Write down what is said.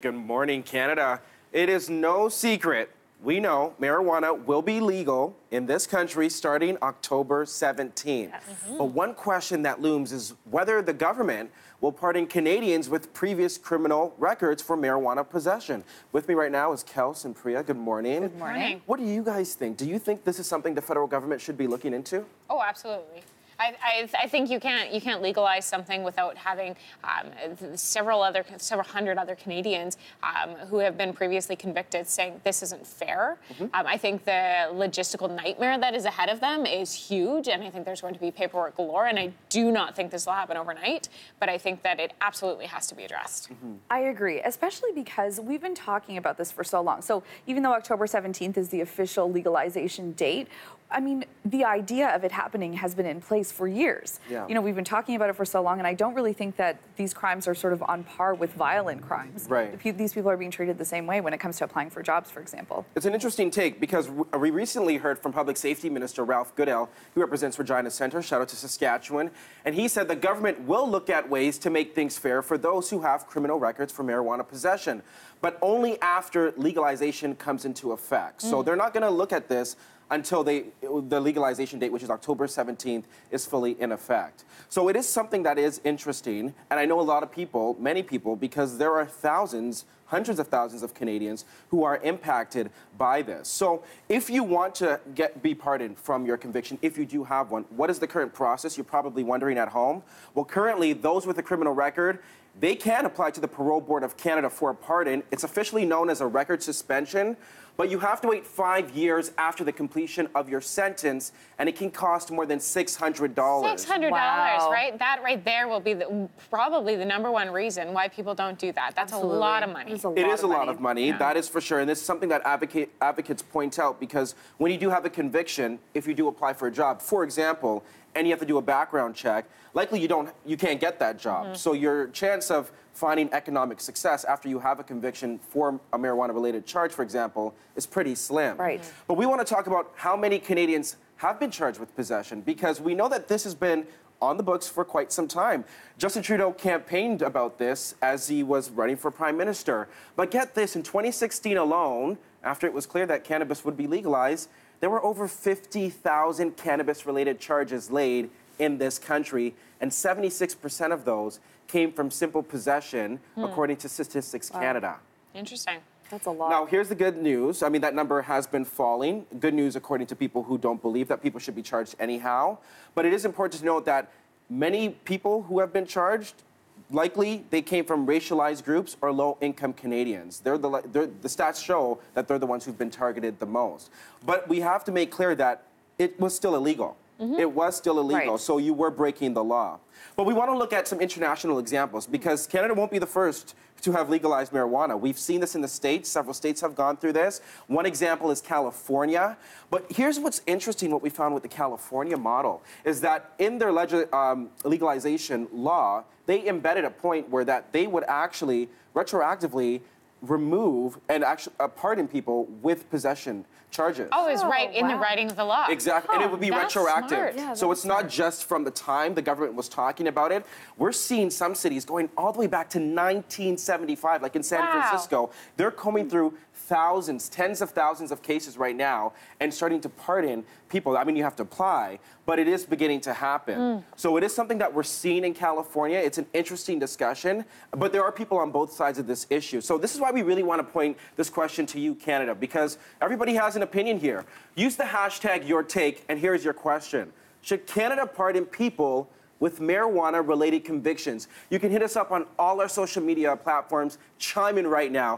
Good morning, Canada. It is no secret. We know marijuana will be legal in this country starting October 17th. Yes. But one question that looms is whether the government will pardon Canadians with previous criminal records for marijuana possession. With me right now is Kelsey and Priya. Good morning. Good morning. What do you guys think? Do you think this is something the federal government should be looking into? Oh, absolutely. I think you can't legalize something without having several hundred other Canadians who have been previously convicted saying this isn't fair. I think the logistical nightmare that is ahead of them is huge, and I think there's going to be paperwork galore. And I do not think this will happen overnight, but I think that it absolutely has to be addressed. I agree, especially because we've been talking about this for so long. So even though October 17th is the official legalization date, I mean, the idea of it happening has been in place for years. Yeah. You know, we've been talking about it for so long, and I don't really think that these crimes are sort of on par with violent crimes. Right. These people are being treated the same way when it comes to applying for jobs, for example. It's an interesting take because we recently heard from Public Safety Minister Ralph Goodale, who represents Regina Centre, shout out to Saskatchewan, and he said the government will look at ways to make things fair for those who have criminal records for marijuana possession, but only after legalization comes into effect. So they're not going to look at this until the legalization date, which is October 17th, is fully in effect. So it is something that is interesting, and I know a lot of people, many people, because there are thousands, hundreds of thousands of Canadians who are impacted by this. So if you want to be pardoned from your conviction, if you do have one, what is the current process? You're probably wondering at home. Well, currently, those with a criminal record, they can apply to the Parole Board of Canada for a pardon. It's officially known as a record suspension, but you have to wait 5 years after the completion of your sentence, and it can cost more than $600. $600, Wow. right? That right there will be probably the number one reason why people don't do that. That's Absolutely. a lot of money. It is a lot of money, that is for sure. And this is something that advocates point out, because when you do have a conviction, if you do apply for a job, for example, and you have to do a background check, likely you can't get that job. So your chance of finding economic success after you have a conviction for a marijuana-related charge, for example, is pretty slim. Right. But we want to talk about how many Canadians have been charged with possession, because we know that this has been on the books for quite some time. Justin Trudeau campaigned about this as he was running for Prime Minister. But get this, in 2016 alone, after it was clear that cannabis would be legalized, there were over 50,000 cannabis-related charges laid in this country, and 76% of those came from simple possession, according to Statistics Canada. Interesting. That's a lot. Now, here's the good news. I mean, that number has been falling. Good news according to people who don't believe that people should be charged anyhow. But it is important to note that many people who have been charged, likely they came from racialized groups or low-income Canadians. The stats show that they're the ones who've been targeted the most. But we have to make clear that it was still illegal. It was still illegal, Right. so you were breaking the law. But we want to look at some international examples, because Canada won't be the first to have legalized marijuana. We've seen this in the States. Several states have gone through this. One example is California. But here's what's interesting, what we found with the California model, is that in their legalization law, they embedded a point where that they would actually retroactively remove and actually pardon people with possession charges. Oh, it's right in the wow. writing of the law. Exactly, and it would be that's retroactive. smart. Yeah, So that's it's not just from the time the government was talking about it. We're seeing some cities going all the way back to 1975, like in San Francisco. They're combing through thousands, tens of thousands of cases right now and starting to pardon people. I mean, you have to apply, but it is beginning to happen. So it is something that we're seeing in California. It's an interesting discussion, but there are people on both sides of this issue. So this is why we really want to point this question to you, Canada, because everybody has an opinion here. Use the hashtag #YourTake, and here's your question. Should Canada pardon people with marijuana-related convictions? You can hit us up on all our social media platforms. Chime in right now.